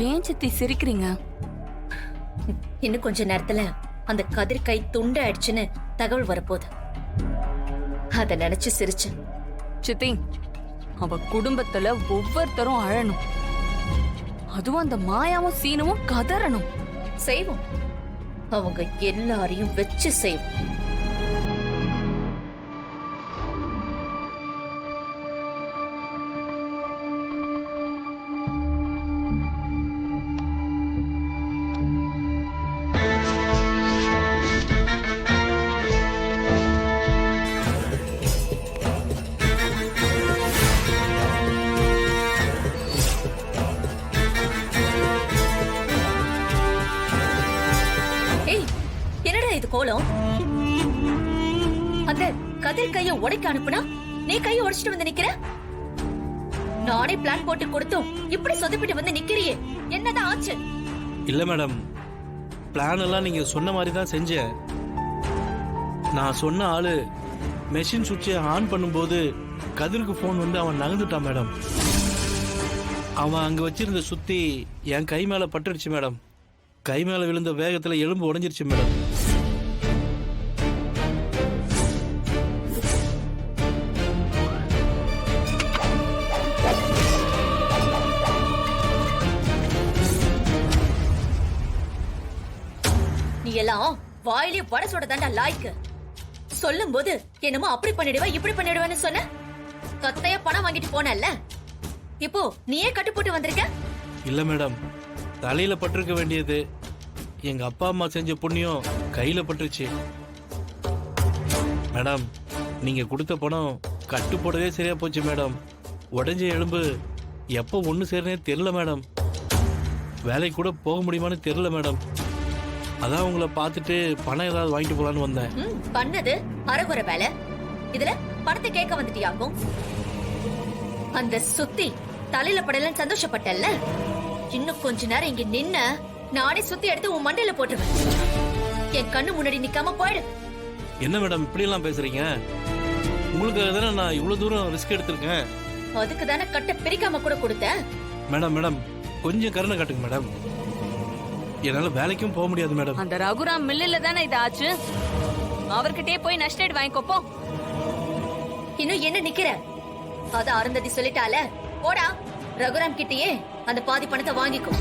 ஏன் சித்தி சிரிக்கிறீங்க? இன்னும் கொஞ்ச நேரத்துல அந்த கதிர் கை துண்டு ஆயிடுச்சுன்னு தகவல் வரப்போகுது. அத நினைச்சு சிரிச்சேன். சித்தி, அவ குடும்பத்துல ஒவ்வொருத்தரும் அழணும். அதுவும் அந்த மாயாவும் சீனவும் கதறணும். செய்வோம். அவங்க எல்லாரையும் வச்சு செய்வோம். கோலம் அந்த கதிர் கைய உடைக்க அனுப்புனா நீ கைய உடைச்சிட்டு வந்து நிக்கிற. நானே பிளான் போட்டு கொடுத்தோம், இப்படி சொதப்பிட்டு வந்து நிக்கிறியே, என்னதான் ஆச்சு? இல்ல மேடம், பிளான் எல்லாம் நீங்க சொன்ன மாதிரி தான் செஞ்சேன். நான் சொன்ன ஆளு மெஷின் சுவிட்சை ஆன் பண்ணும்போது கதிருக்கு போன் வந்து அவன் நகர்ந்துட்டான் மேடம். அவன் அங்க வச்சிருந்த சுத்தி என் கை மேல பட்டுடுச்சு மேடம். கை மேல விழுந்த வேகத்துல எலும்பு உடைஞ்சிருச்சு மேடம். நீ எல்லாம் வாயிலே வடை சுட தாண்டா லாய்க்கு. சொல்லும் போது என்னமோ அப்படி பண்ணிடுவா இப்படி பண்ணிடுவேன்னு சொன்ன. கத்தையா பணம் வாங்கிட்டு போனல்ல, இப்போ நீயே கட்டு போட்டு வந்திருக்க. இல்ல மேடம், தலையில பட்டிருக்க வேண்டியது எங்க அப்பா அம்மா செஞ்ச புண்ணியம் கையில பட்டுருச்சு மேடம். நீங்க கொடுத்த பணம் கட்டு போடவே சரியா போச்சு மேடம். உடைஞ்ச எலும்பு எப்போ ஒண்ணு சேரனே தெரியல மேடம். வேலைக்கு கூட போக முடியுமான்னு தெரியல மேடம். அதான் உங்களை பார்த்துட்டு பணம் ஏதாவது வாங்கிட்டு போலான்னு வந்தேன். பண்ணது அரைகுறை வேலை, இதுல பணத்தை கேட்க வந்துட்டியாக்கும். அந்த சுத்தி தலையில படலன்னு சந்தோஷப்பட்டல்ல, இன்னும் கொஞ்ச நேரம் இங்க நின்ன நானே சுத்தி எடுத்து உன் மண்டையில போட்டுருவேன். என் கண்ணு முன்னாடி நிக்காம போயிடு. என்ன மேடம் இப்படி எல்லாம் பேசுறீங்க? உங்களுக்கு தானே நான் இவ்வளவு தூரம் ரிஸ்க் எடுத்திருக்கேன். அதுக்கு தானே கட்ட பிரிக்காம கூட கொடுத்தேன். மேடம் மேடம் கொஞ்சம் கருணை காட்டுங்க மேடம். என்னால வேலைக்கும் போக முடியாது மேடம். அந்த ரகுராம் மில்லுல தானே இது ஆச்சு. அவர்கிட்டே போய் நஷ்டேட் வாங்கிக்கோப்போ. இன்னும் என்ன நிக்கிற? அத அருந்ததி சொல்லிட்டால, போடா ரகுராம் கிட்டயே அந்த பாதி பணத்தை வாங்கிக்கோ.